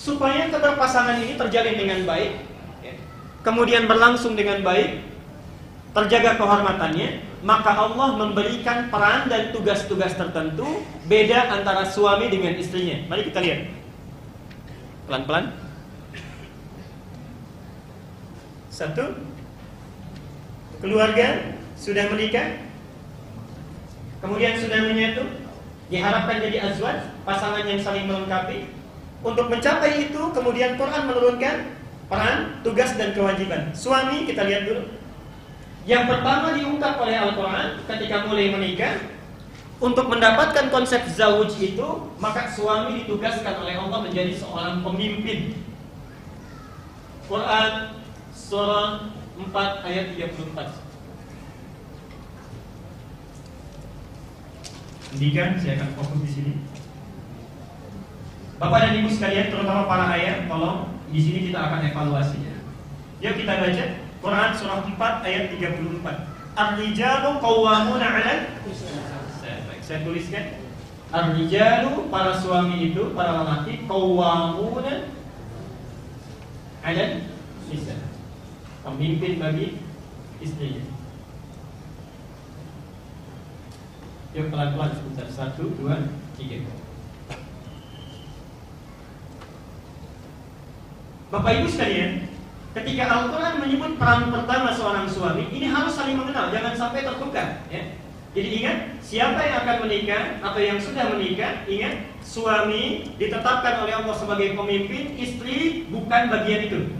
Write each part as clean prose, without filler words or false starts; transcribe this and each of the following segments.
supaya keberpasangan ini terjalin dengan baik, kemudian berlangsung dengan baik, terjaga kehormatannya, maka Allah memberikan peran dan tugas-tugas tertentu beda antara suami dengan istrinya. Mari kita lihat pelan-pelan. Satu, keluarga sudah menikah, kemudian sudah menyatu, diharapkan jadi azwaj, pasangan yang saling melengkapi. Untuk mencapai itu, kemudian Quran menurunkan peran, tugas dan kewajiban. Suami kita lihat dulu. Yang pertama diungkap oleh Al-Quran ketika mulai menikah, untuk mendapatkan konsep zawuj itu, maka suami ditugaskan oleh Allah menjadi seorang pemimpin. Quran surah 4 ayat 34. Pendidikan saya akan fokus di sini. Bapak dan Ibu sekalian, terutama para ayah, tolong di sini kita akan evaluasinya. Yuk kita baca Quran surah 4 ayat 34. Ar-rijalu qawwamuna 'alal nisa. Saya tuliskan. Ar-rijalu, para suami itu, para lelaki, qawwamuna 'alal nisa. Pemimpin bagi istrinya. Yuk pelan-pelan sebentar. 1, 2, 3. Bapak Ibu sekalian, ketika Al-Quran menyebut peran pertama seorang suami, ini harus saling mengenal, jangan sampai tertukar, ya. Jadi ingat, siapa yang akan menikah atau yang sudah menikah, ingat, suami ditetapkan oleh Allah sebagai pemimpin, istri bukan bagian itu.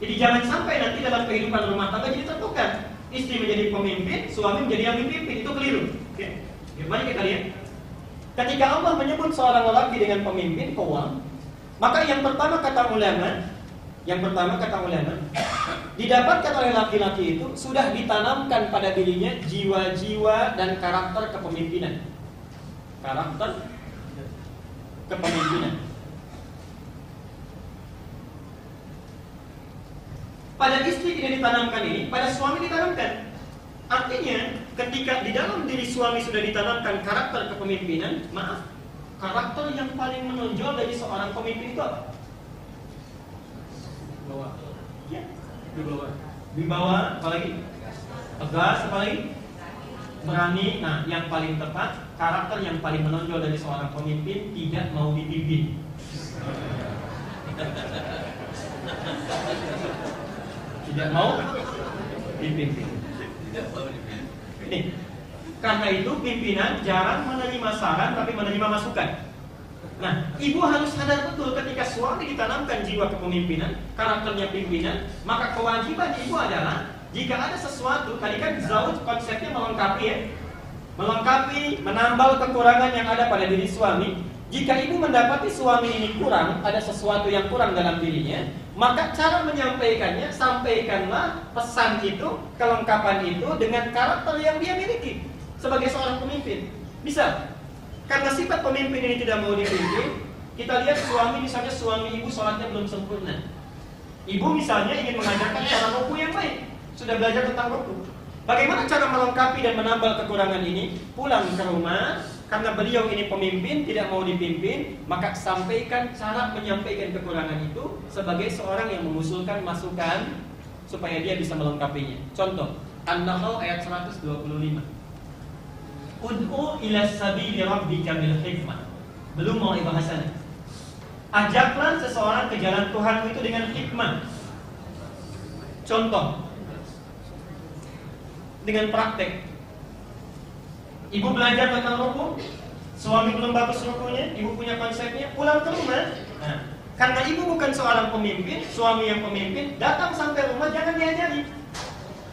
Jadi jangan sampai nanti dalam kehidupan rumah tangga jadi tertukar. Istri menjadi pemimpin, suami menjadi yang dipimpin, itu keliru. Ya. Mari kita lihat. Ketika Allah menyebut seorang lelaki dengan pemimpin, qawwam, maka yang pertama kata ulama, didapatkan oleh laki-laki itu sudah ditanamkan pada dirinya jiwa-jiwa dan karakter kepemimpinan. Karakter kepemimpinan. Pada istri tidak ditanamkan ini, pada suami ditanamkan. Artinya, ketika di dalam diri suami sudah ditanamkan karakter kepemimpinan, karakter yang paling menonjol dari seorang pemimpin itu apa? Bawah. Ya, di bawah. Di bawah, apalagi? Tegas, apalagi? Berani. Nah, yang paling tepat, karakter yang paling menonjol dari seorang pemimpin tidak mau dipimpin. Tidak mau dipimpin. Ini. Karena itu pimpinan jarang menerima saran tapi menerima masukan. Nah, ibu harus sadar betul ketika suami ditanamkan jiwa kepemimpinan, karakternya pimpinan, maka kewajiban ibu adalah jika ada sesuatu, tadi kan zawuj konsepnya melengkapi, ya. Melengkapi, menambal kekurangan yang ada pada diri suami. Jika ibu mendapati suami ini kurang, ada sesuatu yang kurang dalam dirinya, maka cara menyampaikannya, sampaikanlah pesan itu, kelengkapan itu dengan karakter yang dia miliki sebagai seorang pemimpin. Bisa. Karena sifat pemimpin ini tidak mau dipimpin, kita lihat suami, misalnya suami ibu sholatnya belum sempurna. Ibu misalnya ingin mengajarkan cara ruku yang baik, sudah belajar tentang ruku. Bagaimana cara melengkapi dan menambal kekurangan ini? Pulang ke rumah, karena beliau ini pemimpin, tidak mau dipimpin, maka sampaikan cara menyampaikan kekurangan itu sebagai seorang yang mengusulkan masukan supaya dia bisa melengkapinya. Contoh, An-Nahl ayat 125. Ud'u ila sabili rabbika bil hikmah. Belum mau bahasanya. Ajaklah seseorang ke jalan Tuhanmu itu dengan hikmah. Contoh, dengan praktek. Ibu belajar tentang ruku, suami belum bagus rukunya, ibu punya konsepnya, pulang ke rumah. Nah, karena ibu bukan seorang pemimpin, suami yang pemimpin, datang sampai rumah jangan diajari.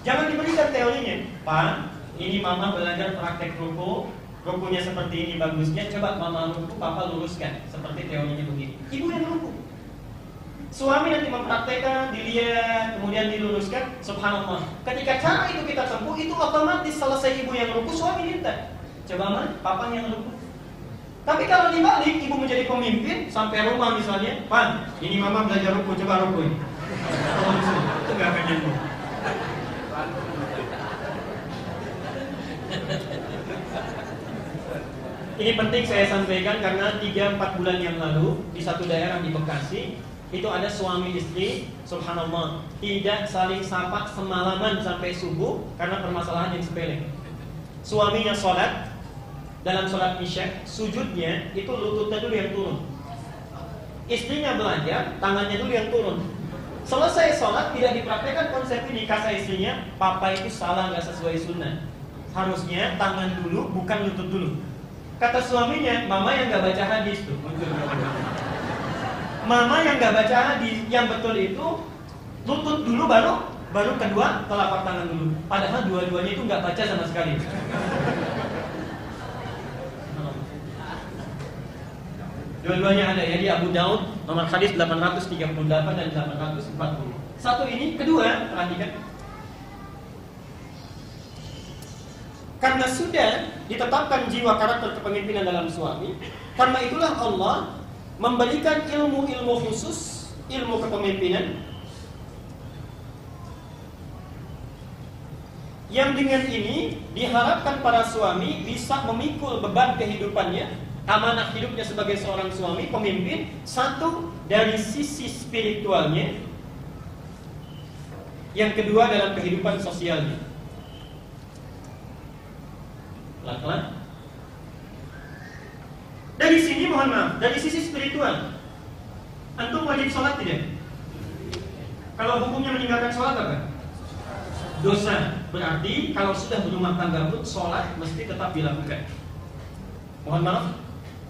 Jangan diberikan teorinya. Pak, ini mama belajar praktek ruku, rukunya seperti ini bagusnya, coba mama ruku, papa luruskan seperti teorinya begini. Ibu yang ruku. Suami nanti mempraktekkan, dilihat, kemudian diluruskan. Subhanallah. Ketika cara itu kita tempuh, itu otomatis selesai ibu yang ruku, suami minta, coba mah, papa yang ruku. Tapi kalau dibalik, ibu menjadi pemimpin, sampai rumah misalnya, Pan, ini mama belajar ruku, coba ruku ini. Itu gak akan nyambung. Ini penting saya sampaikan karena 3-4 bulan yang lalu di satu daerah di Bekasi itu ada suami istri, subhanallah, tidak saling sapa semalaman sampai subuh karena permasalahan yang sepele. Suaminya sholat, dalam sholat isya, sujudnya itu lututnya dulu yang turun. Istrinya belajar, tangannya dulu yang turun. Selesai sholat tidak dipraktekkan konsep ini, kata istrinya, papa itu salah, nggak sesuai sunnah. Harusnya tangan dulu, bukan lutut dulu. Kata suaminya, mama yang gak baca hadis tuh. Mama yang gak baca hadis, yang betul itu lutut dulu baru kedua telapak tangan dulu. Padahal dua-duanya itu gak baca sama sekali. Dua-duanya ada ya di Abu Daud, nomor hadis 838 dan 840. Satu ini, kedua, perhatikan. Karena sudah ditetapkan jiwa karakter kepemimpinan dalam suami, karena itulah Allah memberikan ilmu-ilmu khusus, ilmu kepemimpinan yang dengan ini diharapkan para suami bisa memikul beban kehidupannya, amanah hidupnya sebagai seorang suami, pemimpin, satu dari sisi spiritualnya, yang kedua dalam kehidupan sosialnya. Pelan-pelan. Dari sini mohon maaf, dari sisi spiritual, antum wajib sholat tidak? Kalau hukumnya meninggalkan sholat apa? Dosa. Berarti kalau sudah berumah tangga pun sholat mesti tetap dilakukan. Mohon maaf,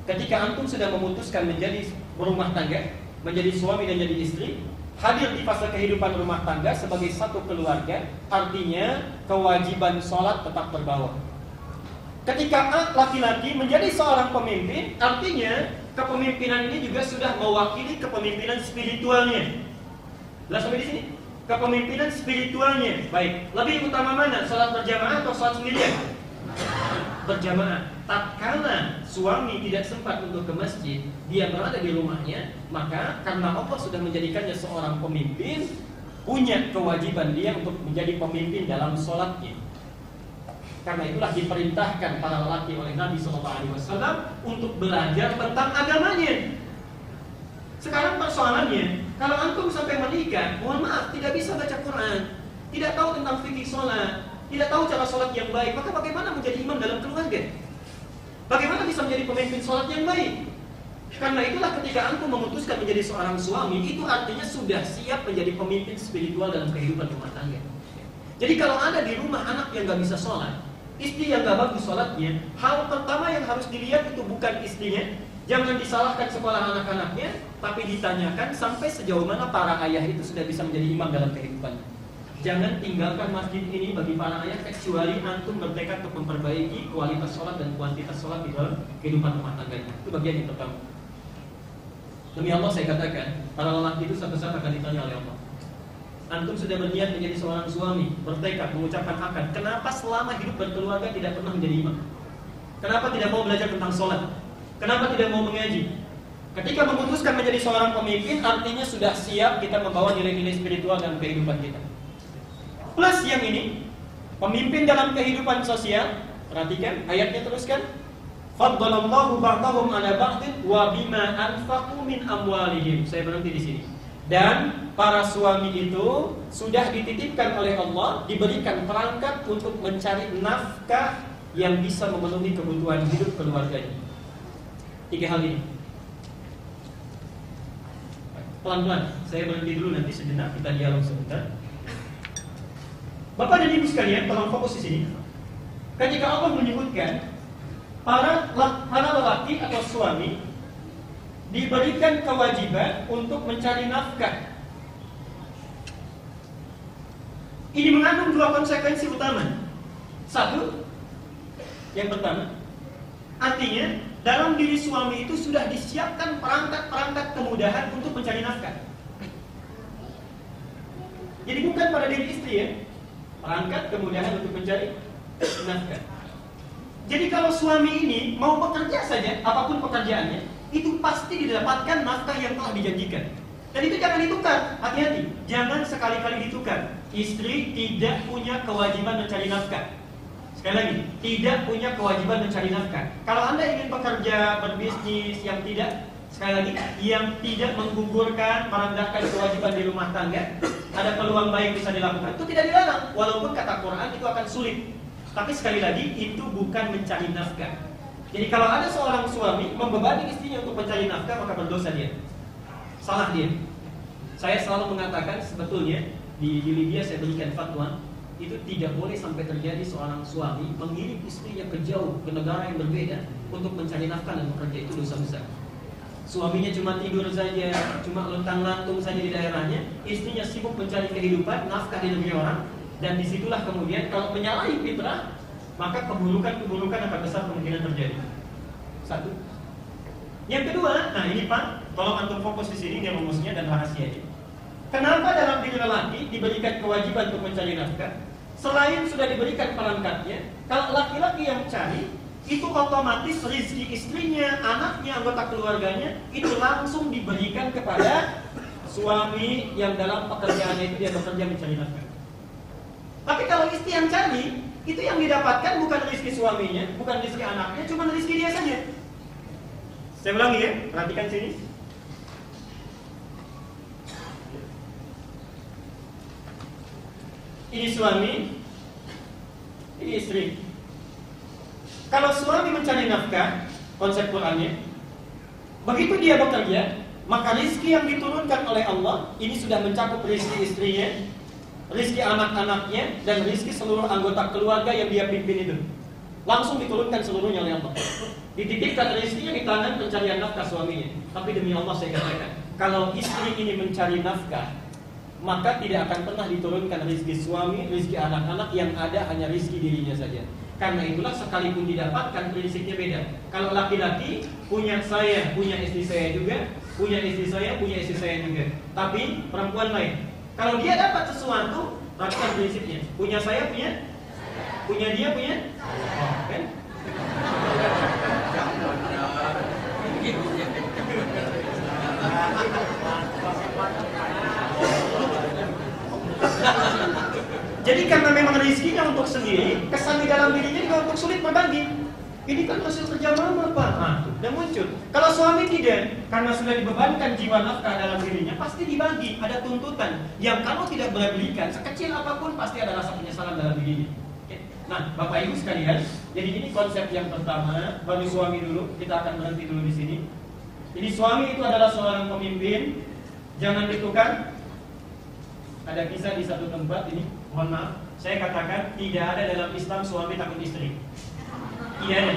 ketika antum sudah memutuskan menjadi berumah tangga, menjadi suami dan jadi istri, hadir di fase kehidupan rumah tangga sebagai satu keluarga, artinya kewajiban sholat tetap terbawa. Ketika laki-laki menjadi seorang pemimpin, artinya kepemimpinan ini juga sudah mewakili kepemimpinan spiritualnya. Jelas sampai di sini? Kepemimpinan spiritualnya. Baik, lebih utama mana? Salat berjamaah atau salat sendirian? Berjamaah. Tatkala suami tidak sempat untuk ke masjid, dia berada di rumahnya, maka karena Allah sudah menjadikannya seorang pemimpin, punya kewajiban dia untuk menjadi pemimpin dalam salatnya. Karena itulah diperintahkan para lelaki oleh Nabi SAW untuk belajar tentang agamanya. Sekarang persoalannya, kalau antum sampai menikah, mohon maaf, tidak bisa baca Quran, tidak tahu tentang fikih sholat, tidak tahu cara sholat yang baik, maka bagaimana menjadi imam dalam keluarga? Bagaimana bisa menjadi pemimpin sholat yang baik? Karena itulah ketika antum memutuskan menjadi seorang suami, itu artinya sudah siap menjadi pemimpin spiritual dalam kehidupan rumah tangga. Jadi kalau ada di rumah anak yang gak bisa sholat, istri yang gak bagus sholatnya, hal pertama yang harus dilihat itu bukan istrinya. Jangan disalahkan sekolah anak-anaknya, tapi ditanyakan sampai sejauh mana para ayah itu sudah bisa menjadi imam dalam kehidupannya. Jangan tinggalkan masjid ini bagi para ayah kecuali antum bertekad untuk memperbaiki kualitas sholat dan kuantitas sholat di dalam kehidupan rumah tangga. Itu bagian yang pertama. Demi Allah saya katakan, para lelaki itu satu saat akan ditanya oleh Allah. Antum sudah berniat menjadi seorang suami, bertekad, mengucapkan akad. Kenapa selama hidup berkeluarga tidak pernah menjadi imam? Kenapa tidak mau belajar tentang sholat? Kenapa tidak mau mengaji? Ketika memutuskan menjadi seorang pemimpin, artinya sudah siap kita membawa nilai-nilai spiritual dalam kehidupan kita. Plus yang ini, pemimpin dalam kehidupan sosial. Perhatikan, ayatnya teruskan. Faddalallahu ba'dahum ala ba'din wa bima anfaqu min amwalihim. Saya berhenti di sini. Dan para suami itu sudah dititipkan oleh Allah, diberikan perangkat untuk mencari nafkah yang bisa memenuhi kebutuhan hidup keluarganya. 3 hal ini. Pelan-pelan, saya berhenti dulu, nanti sejenak kita dialog sebentar. Bapak dan Ibu sekalian, tolong fokus di sini. Ketika Allah menyebutkan para lelaki atau suami diberikan kewajiban untuk mencari nafkah, ini mengandung 2 konsekuensi utama. Satu, yang pertama, artinya dalam diri suami itu sudah disiapkan perangkat-perangkat kemudahan untuk mencari nafkah. Jadi bukan pada diri istri ya, perangkat kemudahan untuk mencari nafkah. Jadi kalau suami ini mau bekerja saja, apapun pekerjaannya, itu pasti didapatkan nafkah yang telah dijanjikan. Dan itu jangan ditukar, hati-hati, jangan sekali-kali ditukar. Istri tidak punya kewajiban mencari nafkah. Sekali lagi, tidak punya kewajiban mencari nafkah. Kalau Anda ingin bekerja, berbisnis yang tidak, sekali lagi, yang tidak menggugurkan, merendahkan kewajiban di rumah tangga, ada peluang baik bisa dilakukan, itu tidak dilarang. Walaupun kata Quran itu akan sulit. Tapi sekali lagi, itu bukan mencari nafkah. Jadi kalau ada seorang suami membebani istrinya untuk mencari nafkah, maka berdosa dia. Salah dia. Saya selalu mengatakan sebetulnya di Libya saya berikan fatwa, itu tidak boleh sampai terjadi seorang suami mengirim istrinya ke jauh, ke negara yang berbeda untuk mencari nafkah dan bekerja. Itu dosa besar. Suaminya cuma tidur saja, cuma lontang-lantung saja di daerahnya, istrinya sibuk mencari kehidupan, nafkah di negeri orang, dan disitulah kemudian kalau menyalahi fitrah, maka keburukan akan besar kemungkinan terjadi. Satu. Yang kedua, nah ini Pak, tolong antum fokus di sini, dia rumusnya dan rahasianya. Kenapa dalam diri lelaki diberikan kewajiban untuk mencari nafkah? Selain sudah diberikan perangkatnya, kalau laki-laki yang mencari, itu otomatis rezeki istrinya, anaknya, anggota keluarganya itu langsung diberikan kepada suami yang dalam pekerjaannya itu dia bekerja mencari nafkah. Tapi kalau istri yang cari, itu yang didapatkan bukan rezeki suaminya, bukan rezeki anaknya, cuma rezeki dia saja. Saya ulangi ya, perhatikan sini. Ini suami, ini istri. Kalau suami mencari nafkah, konsep Qurannya, begitu dia bekerja, maka rizki yang diturunkan oleh Allah ini sudah mencakup rizki istrinya, rizki anak-anaknya, dan rizki seluruh anggota keluarga yang dia pimpin itu. Langsung diturunkan seluruhnya oleh Allah. Dititipkan rizkinya di tangan pencarian nafkah suaminya. Tapi demi Allah saya katakan, kalau istri ini mencari nafkah, maka tidak akan pernah diturunkan rizki suami, rizki anak-anak, yang ada hanya rizki dirinya saja. Karena itulah sekalipun didapatkan prinsipnya beda. Kalau laki-laki punya saya, punya istri saya juga, punya istri saya, punya istri saya juga. Tapi perempuan lain, kalau dia dapat sesuatu, perhatikan prinsipnya. Punya saya, punya dia, punya oh, kan? Jadi karena memang rezekinya untuk sendiri, kesan di dalam dirinya juga untuk sulit berbagi. Ini kan hasil kerja mama Pak. Nah, udah muncul. Kalau suami tidak, karena sudah dibebankan jiwa nafkah dalam dirinya, pasti dibagi. Ada tuntutan yang kalau tidak berikan, sekecil apapun pasti ada rasa penyesalan dalam dirinya. Nah, Bapak Ibu sekalian, jadi ini konsep yang pertama. Baru suami dulu, kita akan berhenti dulu di sini. Jadi suami itu adalah seorang pemimpin. Jangan ditukar. Ada kisah di satu tempat ini, mohon maaf, saya katakan tidak ada dalam Islam suami takut istri. Tidak ada.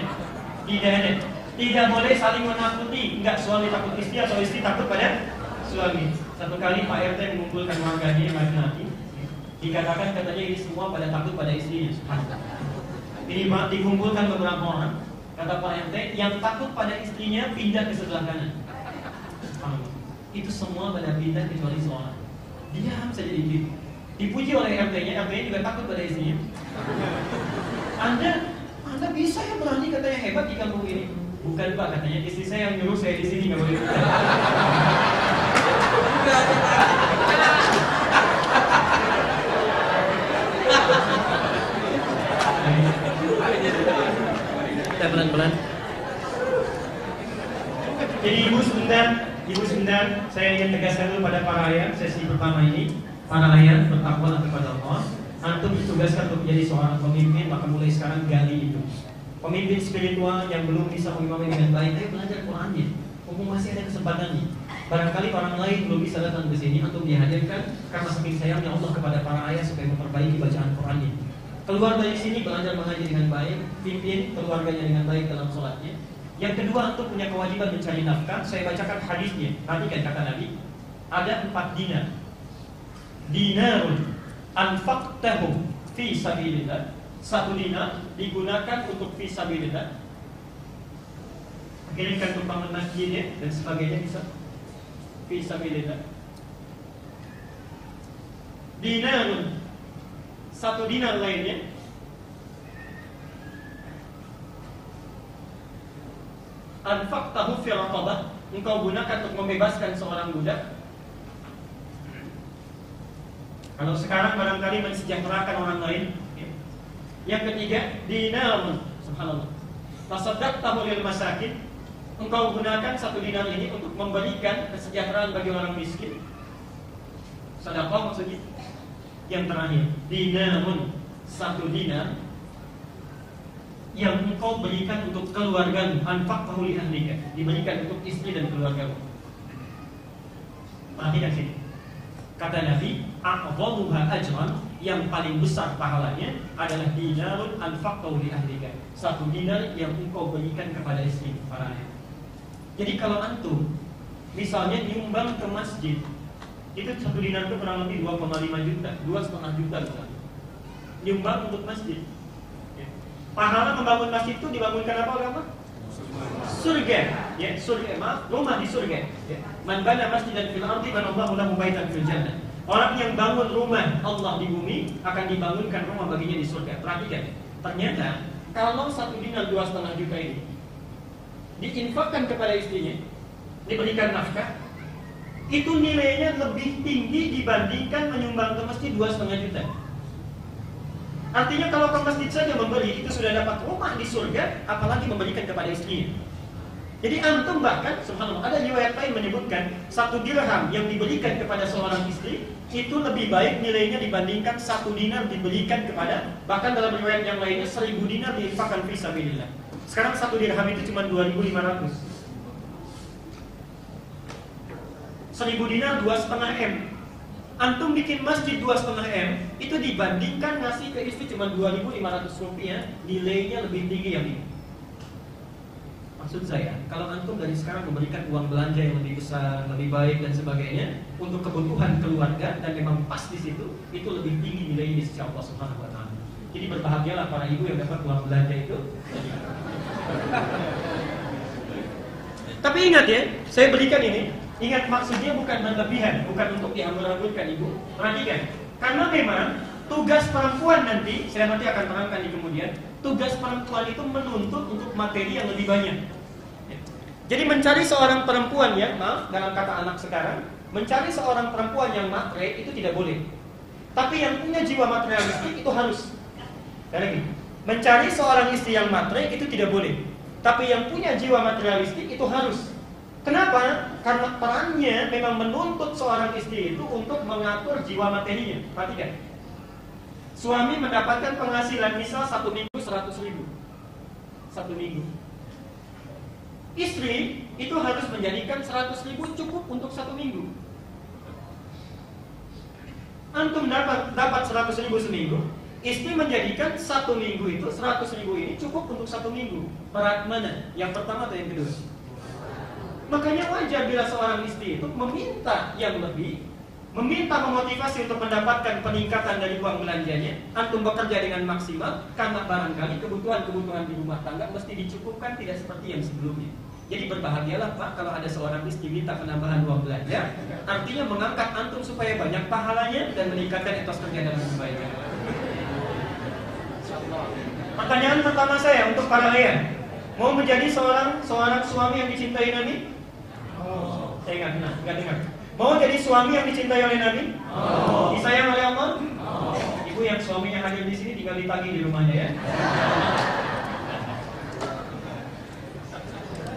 Tidak ada. Tidak boleh saling menakuti. Enggak, suami takut istri atau istri takut pada suami. Satu kali Pak RT mengumpulkan warganya yang laki-laki, dikatakan katanya ini semua pada takut pada istrinya. Ini Pak, dikumpulkan beberapa orang. Kata Pak RT, yang takut pada istrinya pindah ke sebelah kanan. Itu semua pada pindah kecuali seorang. Diam saja dikit. Dipuji oleh RT-nya, RT-nya juga takut pada istrinya. Anda bisa ya berani, katanya hebat di kampung ini. Bukan Pak, katanya istri saya yang nyuruh saya di sini, nggak boleh. Kita pelan-pelan. Jadi Ibu sebentar, saya ingin tegaskan dulu pada para ayah sesi pertama ini. Para ayah bertakwalah kepada Allah. Antum ditugaskan untuk menjadi seorang pemimpin, maka mulai sekarang gali itu. Pemimpin spiritual yang belum bisa mengimami dengan baik, ayo belajar Qurannya. Mumpung masih ada kesempatannya. Barangkali orang lain belum bisa datang ke sini, antum dihadirkan karena saking sayangnya Allah kepada para ayah supaya memperbaiki bacaan Qurannya. Keluar dari sini belajar mengaji dengan baik, pimpin keluarganya dengan baik dalam sholatnya. Yang kedua, untuk punya kewajiban mencari nafkah. Saya bacakan hadisnya. Perhatikan kata Nabi. Ada 4 dinar. Dinarun anfaqtahu fi sabilillah. 1 dinar digunakan untuk fi sabilillah. Kirimkan tumpangan masjidnya dan sebagainya bisa. Fi sabilillah. Dinarun, 1 dinar lainnya anfaqtahu fi raqabah, engkau gunakan untuk membebaskan seorang budak. Kalau sekarang barangkali mensejahterakan orang lain, ya. Yang ketiga, dinarun. Subhanallah. Tasaddaqtahu lil masakin. Engkau gunakan 1 dinar ini untuk memberikan kesejahteraan bagi orang miskin. Sedekah maksudnya. Yang terakhir, dinarun, 1 dinar yang engkau berikan untuk keluargamu, anfaqtahu li ahlika, diberikan untuk istri dan keluargamu. Perhatikan sini. Kata Nabi, a'dhamuha ajran, yang paling besar pahalanya adalah dinarun anfaqtahu li ahlika, 1 dinar yang engkau berikan kepada istri para anak. Jadi kalau antum misalnya nyumbang ke masjid, itu 1 dinar itu kurang lebih 2,5 juta, 2,5 juta misalnya. Nyumbang untuk masjid. Pahala membangun masjid itu dibangunkan apa? Surga, ya, surga, rumah di surga. Ya. Man bana masjidan fil ardi banallahu lahu baitan fil jannah. Orang yang bangun rumah Allah di bumi akan dibangunkan rumah baginya di surga. Perhatikan, ternyata kalau 1 dinar 2,5 juta ini diinfakkan kepada istrinya, diberikan nafkah, itu nilainya lebih tinggi dibandingkan menyumbang ke masjid 2,5 juta. Artinya kalau ke masjid saja memberi, itu sudah dapat rumah di surga, apalagi memberikan kepada istrinya. Jadi antum bahkan, subhanallah, ada riwayat lain menyebutkan 1 dirham yang diberikan kepada seorang istri itu lebih baik nilainya dibandingkan 1 dinar diberikan kepada, bahkan dalam riwayat yang lainnya 1000 dinar diinfakkan fi sabilillah. Sekarang 1 dirham itu cuma 2.500. 1000 dinar 2,5 M. Antum bikin masjid 2,5 M, itu dibandingkan ngasih ke istri cuma 2.500 rupiah, nilainya lebih tinggi yang ini. Maksud saya, kalau antum dari sekarang memberikan uang belanja yang lebih besar, lebih baik dan sebagainya untuk kebutuhan keluarga dan memang pas di situ, itu lebih tinggi nilainya di sisi Allah Subhanahu wa taala. Jadi berbahagialah para ibu yang dapat uang belanja itu. Tapi ingat ya, saya berikan ini. Ingat, maksudnya bukan berlebihan, bukan untuk diambur-amburkan ibu. Perhatikan, karena memang tugas perempuan nanti, saya nanti akan terangkan di kemudian, tugas perempuan itu menuntut untuk materi yang lebih banyak. Jadi mencari seorang perempuan yang, dalam kata anak sekarang, mencari seorang perempuan yang matre itu tidak boleh. Tapi yang punya jiwa materialistik itu harus. Dan lagi, mencari seorang istri yang matre itu tidak boleh. Tapi yang punya jiwa materialistik itu harus. Kenapa? Karena perannya memang menuntut seorang istri itu untuk mengatur jiwa materinya. Perhatikan, suami mendapatkan penghasilan misal 1 minggu 100.000, 1 minggu. Istri itu harus menjadikan 100.000 cukup untuk 1 minggu. Antum dapat 100.000 seminggu, istri menjadikan 1 minggu itu 100.000 ini cukup untuk 1 minggu. Berat mana? Yang pertama atau yang kedua? Makanya wajar bila seorang istri itu meminta yang lebih, meminta memotivasi untuk mendapatkan peningkatan dari uang belanjanya. Antum bekerja dengan maksimal karena barangkali kebutuhan-kebutuhan di rumah tangga mesti dicukupkan, tidak seperti yang sebelumnya. Jadi berbahagialah Pak kalau ada seorang istri minta penambahan uang belanja. Artinya mengangkat antum supaya banyak pahalanya dan meningkatkan etos kerja dalam kebaikan. Pertanyaan pertama saya untuk para ayah, mau menjadi seorang suami yang dicintai Nabi? Saya nggak dengar. Mau jadi suami yang dicintai oleh Nabi? Disayang oleh Allah? Ibu yang suaminya hadir di sini tinggal ditagih di rumahnya ya.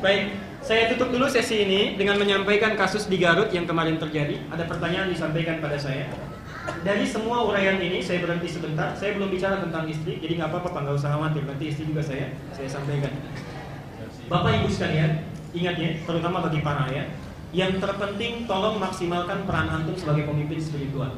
Baik, saya tutup dulu sesi ini dengan menyampaikan kasus di Garut yang kemarin terjadi. Ada pertanyaan disampaikan pada saya. Dari semua uraian ini saya berhenti sebentar. Saya belum bicara tentang istri, jadi nggak apa-apa, nggak usah khawatir. Nanti istri juga saya sampaikan. Bapak Ibu sekalian, ingat ya, terutama bagi para ayah, yang terpenting tolong maksimalkan peran antum sebagai pemimpin spiritual.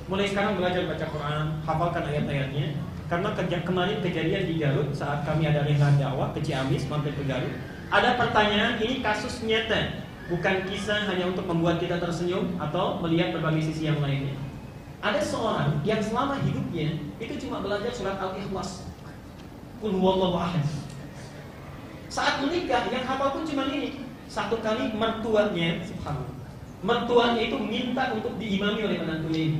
Mulai sekarang belajar baca Quran, hafalkan ayat-ayatnya. Karena kemarin kejadian di Garut saat kami ada rehlah dakwah ke Ciamis, mampir ke Garut, ada pertanyaan, ini kasus nyata, bukan kisah hanya untuk membuat kita tersenyum atau melihat berbagai sisi yang lainnya. Ada seorang yang selama hidupnya itu cuma belajar surat Al-Ikhlas, Qul huwallahu ahad. Saat menikah yang hafal pun cuma ini. Satu kali mertuanya, subhanallah, mertuanya itu minta untuk diimami oleh menantunya ini.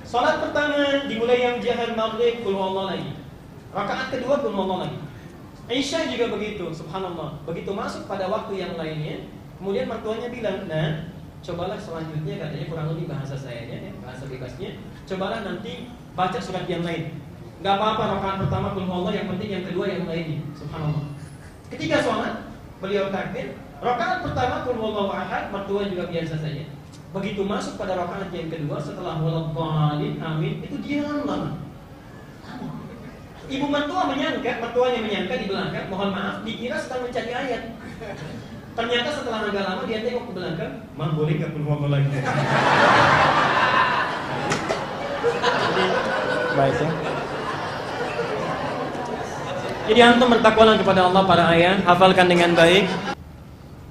Salat pertama dimulai yang jahar maghrib, Qul huwallahu lagi. Rakaat kedua Qul huwallahu lagi. Isya juga begitu, subhanallah. Begitu masuk pada waktu yang lainnya, kemudian mertuanya bilang, nah, cobalah selanjutnya, katanya kurang lebih bahasa sayanya, bahasa bebasnya, cobalah nanti baca surat yang lain. Gak apa-apa rakaat pertama qul huwallah, yang penting yang kedua yang lainnya. Subhanallah. Ketika sholat, beliau takbir, rakaat pertama qul huwallahu ahad, mertua juga biasa saja. Begitu masuk pada rakaat yang kedua setelah waladhdallin amin, itu diam lama. Ibu mertuanya menyangka di belakang, mohon maaf, dikira sedang mencari ayat. Ternyata setelah agak lama dia tengok ke belakang, "Mang, boleh gak qul huwallahu lagi?" Baik ya. Jadi antum bertakwalah kepada Allah para ayah, hafalkan dengan baik.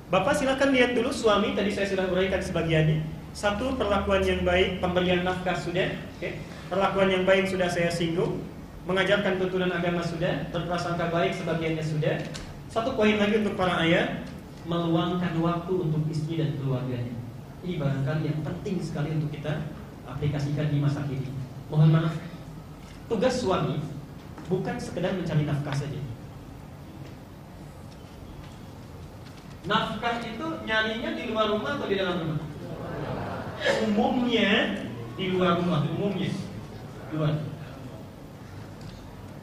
Bapak silakan lihat dulu suami, tadi saya sudah uraikan sebagiannya. Satu, perlakuan yang baik, pemberian nafkah sudah, perlakuan yang baik sudah saya singgung, mengajarkan tuntunan agama sudah, berprasangka baik sebagiannya sudah. Satu poin lagi untuk para ayah, meluangkan waktu untuk istri dan keluarganya. Ini barangkali yang penting sekali untuk kita aplikasikan di masa kini. Mohon maaf, tugas suami bukan sekedar mencari nafkah saja. Nafkah itu nyarinya di luar rumah atau di dalam rumah? Umumnya di luar rumah, umumnya luar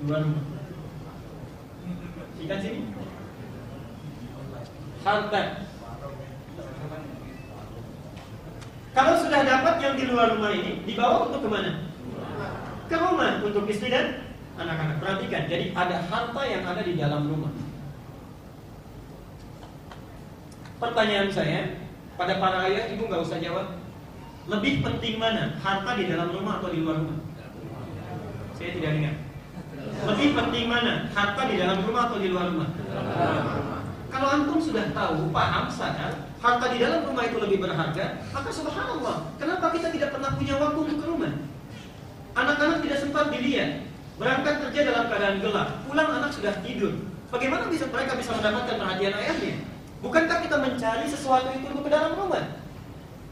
rumah. Ikan sini. Harta. Kalau sudah dapat yang di luar rumah ini, dibawa untuk kemana? Ke rumah, untuk istri dan anak-anak. Perhatikan, jadi ada harta yang ada di dalam rumah. Pertanyaan saya pada para ayah, ibu nggak usah jawab. Lebih penting mana, harta di dalam rumah atau di luar rumah? Saya tidak dengar. Lebih penting mana, harta di dalam rumah atau di luar rumah? Kalau antum sudah tahu, paham, sadar, harta di dalam rumah itu lebih berharga, maka subhanallah, kenapa kita tidak pernah punya waktu untuk ke rumah? Anak-anak tidak sempat dilihat, berangkat kerja dalam keadaan gelap, pulang anak sudah tidur. Bagaimana mereka bisa mendapatkan perhatian ayahnya? Bukankah kita mencari sesuatu itu untuk ke dalam rumah?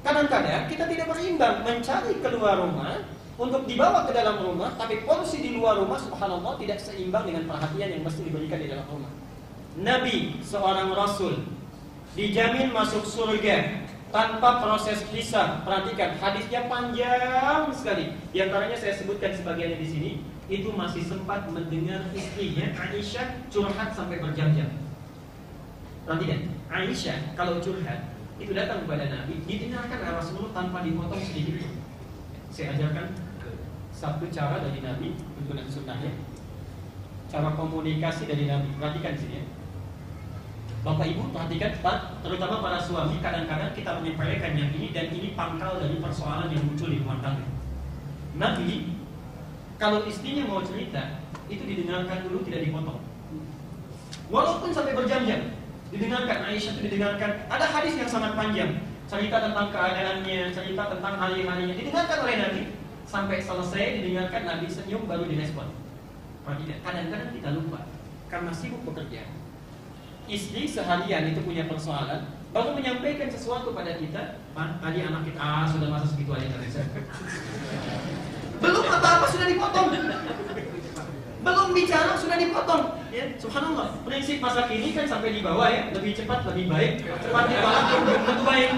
Kadang-kadang kita tidak berimbang, mencari keluar rumah untuk dibawa ke dalam rumah, tapi porsi di luar rumah subhanallah tidak seimbang dengan perhatian yang mesti diberikan di dalam rumah. Nabi, seorang Rasul, dijamin masuk surga tanpa proses hisab. Perhatikan, hadisnya panjang sekali. Di antaranya saya sebutkan sebagiannya di sini. Itu masih sempat mendengar istrinya Aisyah curhat sampai berjam-jam. Perhatikan, Aisyah kalau curhat itu datang kepada Nabi, didengarkan oleh Rasulullah tanpa dipotong sedikit. Saya ajarkan satu cara dari Nabi tuntunan sunnahnya, cara komunikasi dari Nabi. Perhatikan di sini ya. Bapak Ibu perhatikan, Pak, terutama para suami, kadang-kadang kita menyepelekan yang ini dan ini pangkal dari persoalan yang muncul di rumah tangga. Nabi, kalau istrinya mau cerita, itu didengarkan dulu, tidak dipotong. Walaupun sampai berjam-jam, didengarkan. Aisyah itu didengarkan. Ada hadis yang sangat panjang, cerita tentang keadaannya, cerita tentang hari-harinya, didengarkan oleh Nabi. Sampai selesai didengarkan, Nabi senyum baru direspon. Perhatikan, kadang-kadang kita lupa karena sibuk bekerja. Istri seharian itu punya persoalan, baru menyampaikan sesuatu pada kita. Pak, tadi anak kita sudah masa segitu aja tadi. Belum apa-apa sudah dipotong. Belum bicara sudah dipotong. Ya, subhanallah. Prinsip masa kini kan sampai di bawah ya, lebih cepat lebih baik. Cepat ditolak belum tentu baik.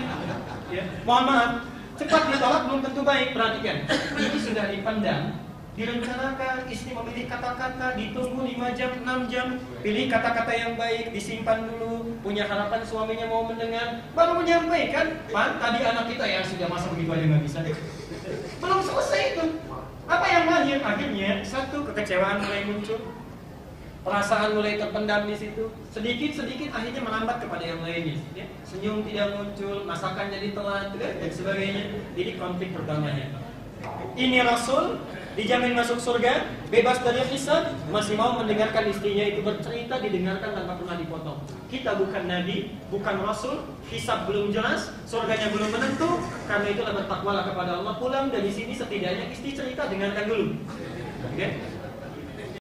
Ya, mohon maaf. Cepat ditolak belum tentu baik. Perhatikan, ini sudah dipandang, direncanakan, istri memilih kata-kata, ditunggu 5 jam, 6 jam, pilih kata-kata yang baik, disimpan dulu, punya harapan suaminya mau mendengar, baru menyampaikan. Pak, tadi anak kita ya sudah masa begitu aja nggak bisa. Belum selesai itu. Apa yang lahir? Akhirnya satu, kekecewaan mulai muncul, perasaan mulai terpendam di situ. Sedikit-sedikit akhirnya melambat kepada yang lainnya. Ya? Senyum tidak muncul, masakan jadi telat, dan sebagainya. Jadi konflik pertamanya. Ini Rasul dijamin masuk surga, bebas dari hisab, masih mau mendengarkan istrinya itu bercerita, didengarkan tanpa pernah dipotong. Kita bukan Nabi, bukan Rasul, hisab belum jelas, surganya belum menentu. Karena itulah bertakwalah kepada Allah. Pulang dari sini setidaknya istri cerita, dengarkan dulu. Oke?